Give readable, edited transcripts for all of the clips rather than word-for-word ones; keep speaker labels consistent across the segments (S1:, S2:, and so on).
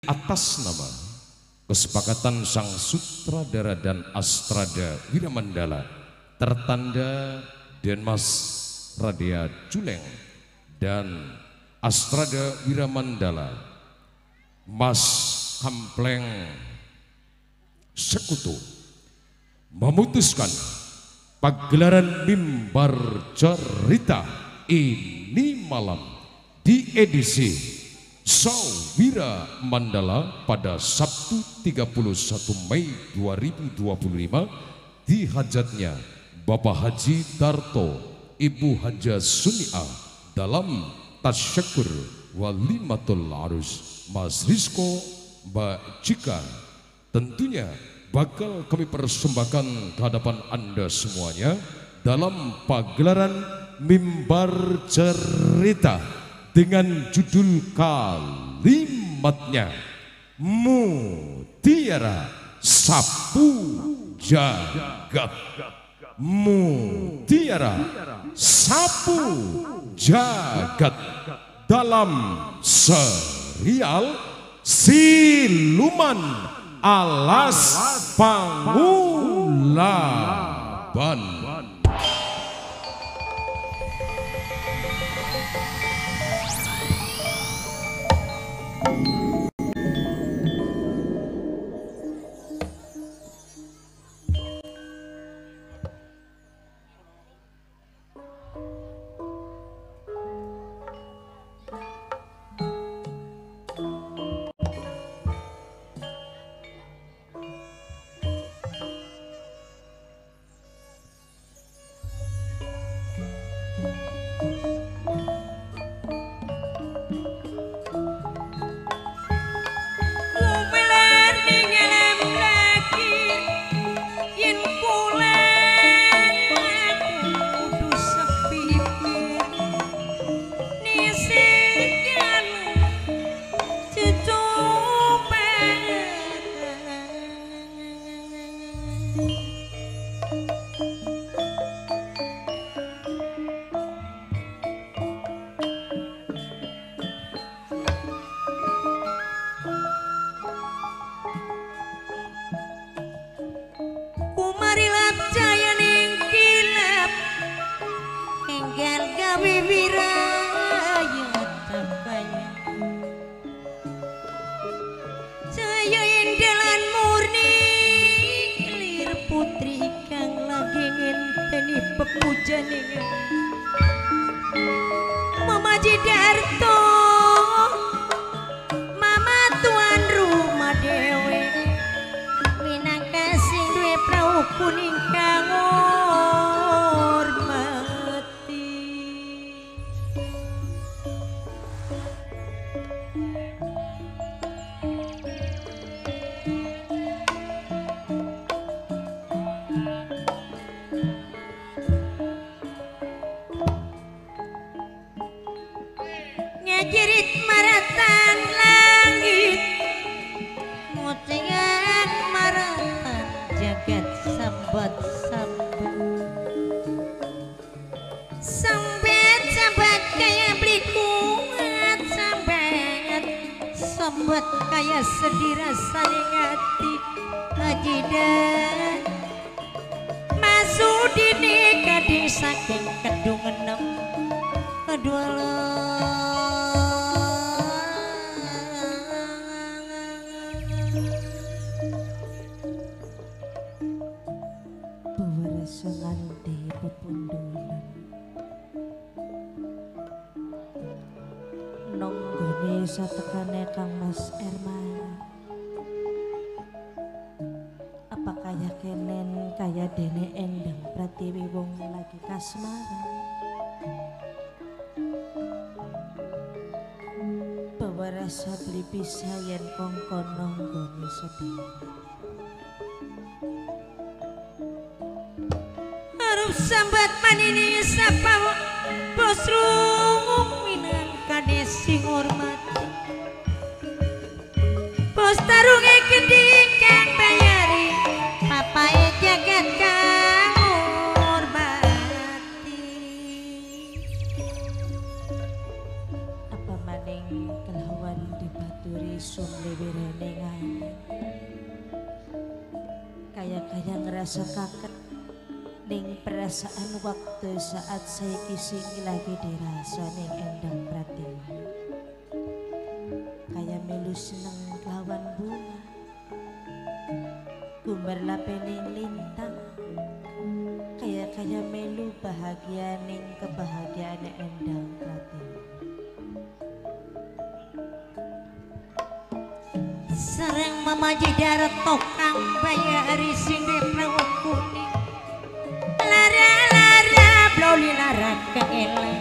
S1: atas nama kesepakatan sang sutradara dan Astrada Wiramandala tertanda Denmas Radia Culeng dan Astrada Wiramandala Mas Kampleng Sekutu memutuskan pagelaran mimbar cerita ini malam di edisi Sawira Mandala pada Sabtu 31 Mei 2025 di hajatnya Bapak Haji Darto, Ibu Haja Sunia dalam tasyakur walimatul arus Mas Rizko, Mbak Cika. Tentunya bakal kami persembahkan ke hadapan Anda semuanya dalam pagelaran mimbar cerita dengan judul kalimatnya Mutiara Sapu Jagat. Mutiara Sapu Jagat dalam serial Siluman Alas Pangulaban.
S2: Mama Jidarto, Mama Tuan Rumah Dewe, minangka sing duwe prau kuning kang hormati. Jerit maratan langit, mutingan maratan jagat sambat sambat kaya beli kuat sambat kaya sedih rasane ngati ajidan masudini kading saking kedung enem kedua nonggone satekane Kang Mas Erman. Apa kaya kenen kaya dene Endang Pratiwi wong lagi kasmaran. Bawa rasa beli pisah yen kongkon nonggone sedih. Harus sambat manini sapa bos rungu minangka desi hormati. Bos tarunge geding kang bayari papae jagat kang hormati. Apa maning kelawan dibaturi sumlewe jerone ngane. Kaya ngerasa kaget ning perasaan waktu saat saya kising lagi dirasa ning Endang Pratiwi. Kaya melu seneng lawan bunga, gumbar lapening lintang. Kaya melu bahagia ning kebahagiaan Endang Pratiwi.
S3: Sareng mamaji darat tokang bayari sinde prawa kuning. Lara-lara bloli lara keelan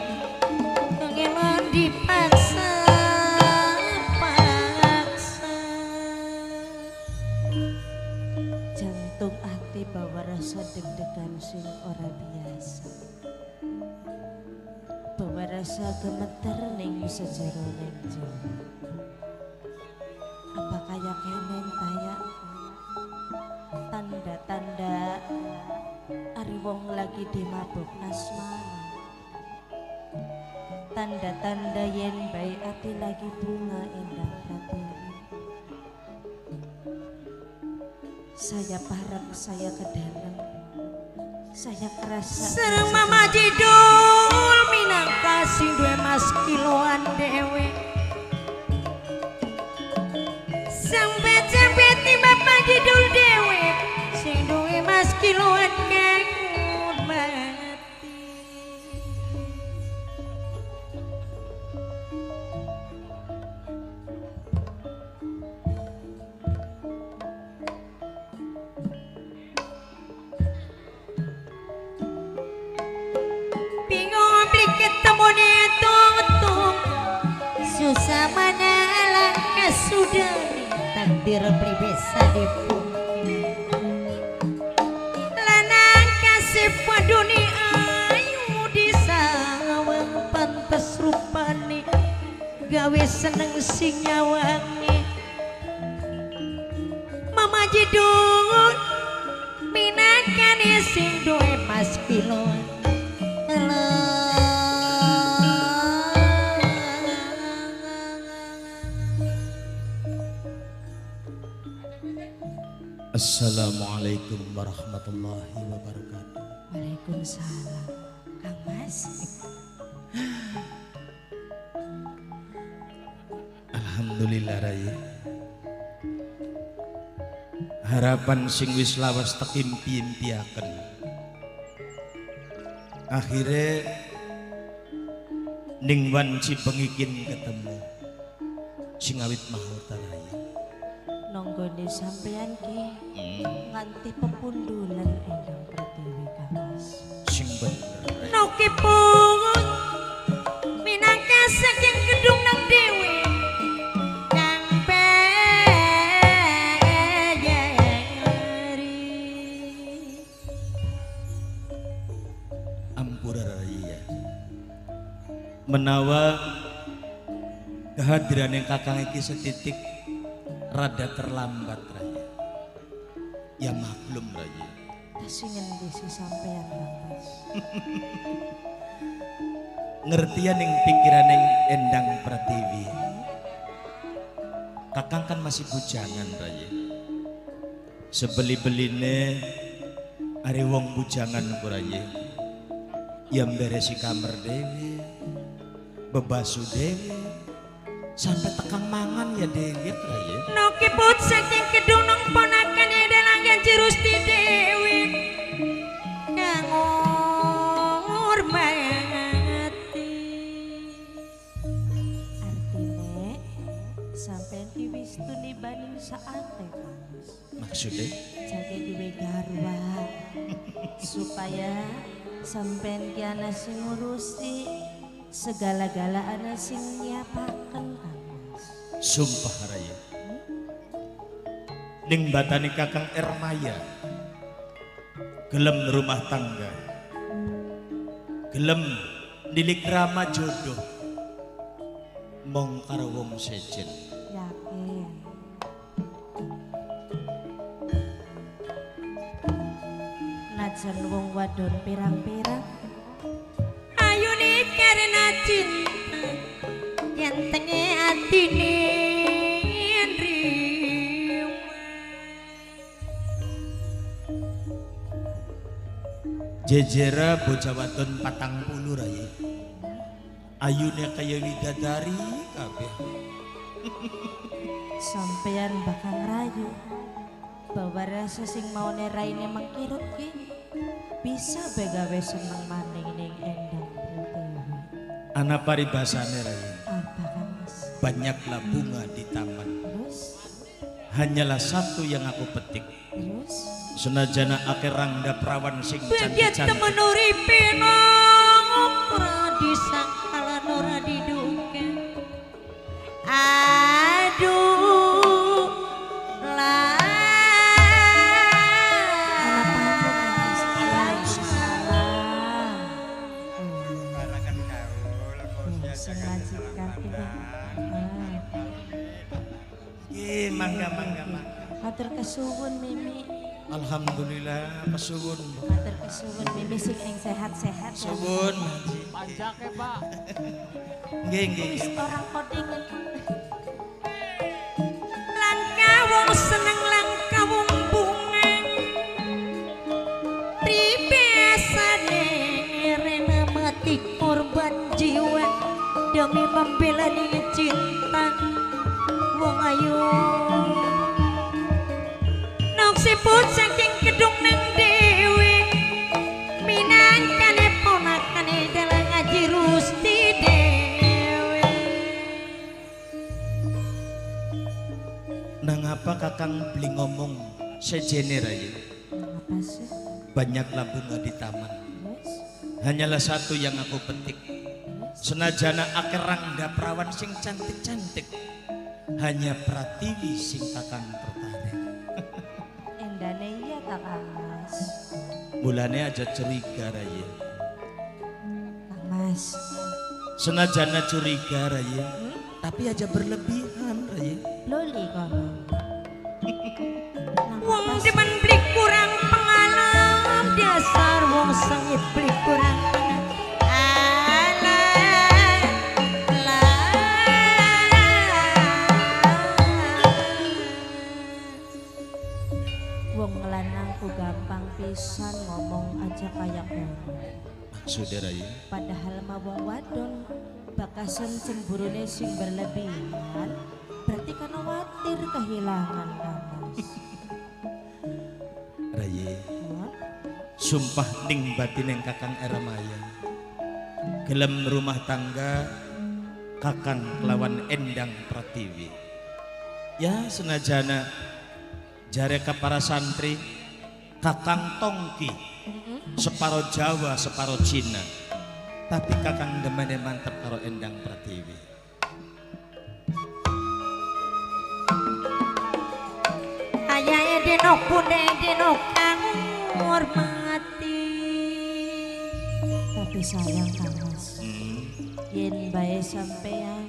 S3: dipaksa
S2: jantung ati bawa rasa deg-degan sing ora biasa, bawa rasa gemeter ning sejero ning jiwa. Apa kaya kenen taya tanda-tanda ari wong lagi dimabuk asmara, tanda-tanda yen bae ati lagi bunga Endang Pratiwi. Saya parek, saya ke dalam, saya kerasa
S3: sareng mamaji dul minangka sing duwe mas kiloan dewe. Sampai tiba pagi dul dewe sing duwe mas kiloan kengut mati. Bingung beli ketemu tung susah mana langkah sudah takdir beli bisa dipungkir. Lanang kasih paduni ayu di sawang pantes rupane gawe seneng sing nyawangi. Mamaji dul minakane sing duwe mas kiloan.
S1: Assalamualaikum warahmatullahi wabarakatuh.
S2: Waalaikumsalam, Kang Mas.
S1: Alhamdulillah Raya. Harapan sing wis lawas tak impi-impiaken. Akhirnya ning wanci pengikin ketemu sing awit mahkota Raya.
S2: Nonggone sampeyan ki nganti pepundulan Endang Pratiwi Kang Mas.
S1: Sing bener.
S3: Noki pungut minangka saking gedung nang dewe kang peyari.
S1: Ampura Raya. Menawa kehadiran yang kakang iki setitik rada terlambat Raya. Ya maklum Raya.
S2: Tasingen desi sampeyan Kang Mas.
S1: Ngertian yang pikiran yang Endang Pratiwi. Kakang kan masih bujangan Raya. Sebeli-beline ari wong bujangan ku Raya. Yang beresi kamar dewe, bebasu dewe, sampai tekang mangan ya dewe Raya.
S3: Noki put saking gedung nang ponakan dalang yang cirusti dewi kang hormati.
S2: Artine sampeyan ki wis tunibaning saate Kang Mas.
S1: Maksudnya?
S2: Jage duwe garwa supaya sampeyan ki ana sing ngurusi segala-gala ana sing nyiapaken Kang Mas.
S1: Sumpah Raya. Ning batani kakang Ermaya gelem rumah tangga, gelem nilik rama jodoh mong karo wong sejen.
S2: Yakin. Najan wong wadon pirang-pirang
S3: Ayu nih karena cinta yang tengah hati nih
S1: Jejera bocah wadon 40 raya. Ayune kaya widadari kabeh.
S2: Sampeyan bakal rayu bahwa rasa sing mau neraine mengkirut ki bisa begawe seneng maning ning Endang Pratiwi.
S1: Ana paribasane raya.
S2: Apa Kang Mas?
S1: Banyaklah bunga di taman.
S2: Terus?
S1: Hanyalah satu yang aku petik.
S2: Terus?
S1: Senajana akeh rangga prawan sing
S3: Dia
S1: cantik-cantik.
S3: temen uripe nang ora disangkala ora diduga. Aduh lah.
S1: Mangga.
S2: Matur kesuwun Mimi.
S1: Alhamdulillah kesuwun.
S2: Matur kesuwun Mimi sing ing sehat-sehat.
S1: Suwun.
S4: Panjake, Pak.
S1: Nggih.
S2: Wis ora kodingan.
S3: Langka wong seneng langka wong bunga. Pribesane rena mati korban jiwa demi membela cinta wong ayu. Nok siput saking gedung nang dewi minangkane ponakane dalang ngaji Rusti dewi.
S1: Nang apa kakang beli ngomong sejene raya.
S2: Apa sih?
S1: Banyaklah bunga di taman.
S2: Terus?
S1: Hanyalah satu yang aku petik. Senajana akeh rangga prawan sing cantik-cantik. Hanya Pratiwi sing kakang tertarik.
S2: Endane iya tak Kang Mas?
S1: Mulane aja curiga raya.
S2: Kang Mas.
S1: Senajana curiga raya, tapi aja berlebihan raya.
S2: Loli kono.
S3: Wong demen beli kurang pengalaman dasar wong sengit beli kurang
S2: Wong lanang ku gampang pisan ngomong aja kayak ngono.
S1: Maksudnya raya.
S2: Padahal mah wong wadon bakasan cemburune sing berlebihan berarti karena khawatir kehilangan Kang Mas.
S1: Raya,
S2: Hah?
S1: sumpah ning batin yang kakang Eramaya. Gelem rumah tangga kakang kelawan Endang Pratiwi. Ya senajana jare ka para santri kakang Tongki separo Jawa separo Cina. Tapi kakang demene mantep karo Endang Pratiwi.
S3: ayahe denok bune denok kang hormati.
S2: Tapi sayang Kang Mas.
S1: Hmm.
S2: Yen bae sampean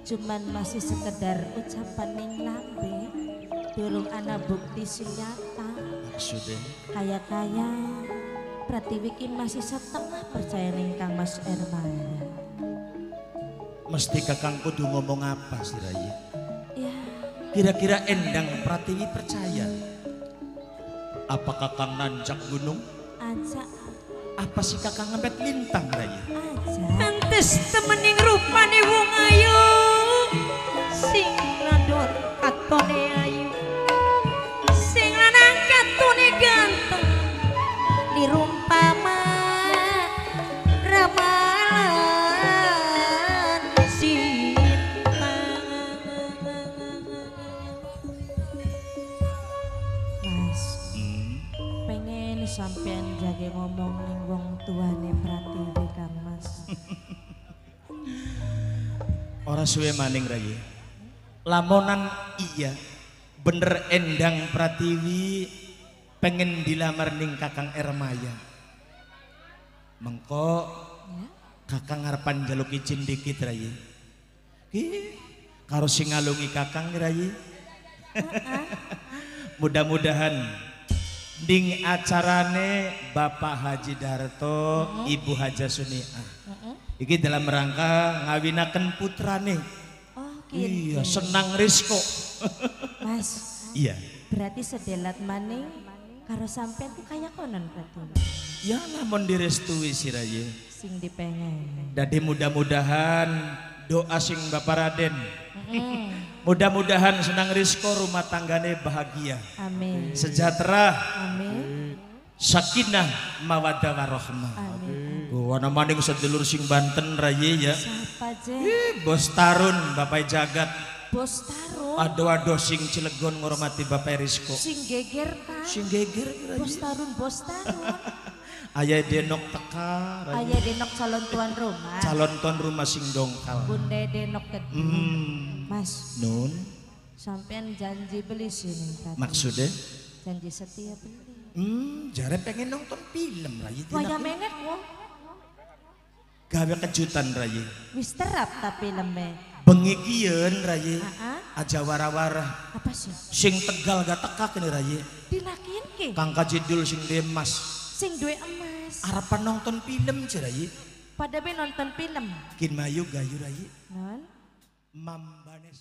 S2: cuman masih sekedar ucapan ning lambe durung ana bukti sing nyata.
S1: Maksudnya
S2: Kaya-kaya Pratiwi ki masih setengah percaya ning Kang Mas Ermaya.
S1: mesti kakang kudu ngomong apa sih Raya?
S2: Ya,
S1: Kira-kira Endang Pratiwi percaya? Apa kakang nanjak gunung?
S2: aja
S3: Apa sih kakak ngempet lintang Raya?
S2: aja.
S3: Pantes temening rupane wong ayu sing landur katone ayu sing lanang katone ganteng dirumpama ramalan cinta.
S2: Mas, pengen sampean jaga ngomong ning wong tuane Pratiwi Kang Mas.
S1: Ora suwe maning Raya. Lamonan iya bener Endang Pratiwi pengen dilamar ning kakang Ermaya. Mengko
S2: Ya,
S1: kakang ngarepan njaluk izin dikit Raya. Ki karo sing ngalungi kakang Raya. Mudah-mudahan ding acarane Bapak Haji Darto, Ibu Haja Suniah. Iki dalam rangka ngawinaken putrane.
S2: oh gitu.
S1: Iya, senang Rizko.
S2: Mas,
S1: Iya.
S2: berarti sedelat maning karo sampean tuh kayak konon berarti.
S1: Ya lamun direstui si Raye.
S2: Sing dipengen.
S1: Dadi mudah-mudahan doa sing Bapak Raden. Mudah-mudahan senang rizko rumah tanggane bahagia.
S2: Amin.
S1: Sejahtera,
S2: Amin.
S1: sakinah, mawaddah warahmah.
S2: Amin.
S1: Wana maning sedulur sing Banten Raye ya.
S2: Siapa je?
S1: Bos Tarun Bapak Jagat.
S2: Bos Tarun.
S1: Ado-ado sing Cilegon ngormati Bapak Rizko.
S2: Sing geger kan?
S1: Sing geger
S2: Bos Tarun, Bos Tarun.
S1: Ayah Denok teka Raye.
S2: Ayah denok calon tuan rumah.
S1: Calon tuan rumah sing dongkal.
S2: Bunda denok kedua. Mas,
S1: Nun,
S2: sampean janji beli sini. Tati.
S1: maksudnya?
S2: Janji setia beli.
S1: Jare pengen nonton film Raye.
S2: Waya menget wo.
S1: Gawe kejutan Raye.
S2: Wis terap tapi leme.
S1: Bengi kiyeun Raye. Aja wara-wara.
S2: Apa sih?
S1: Sing Tegal gak teka kene Raye.
S2: Dilakin ke?
S1: Kang Kajidul sing Demas.
S2: Sing duwe emas.
S1: Harapan nonton film ce Raye.
S2: Pada be nonton film.
S1: Kin mayu gayu Raye.
S2: Non?
S1: Mambane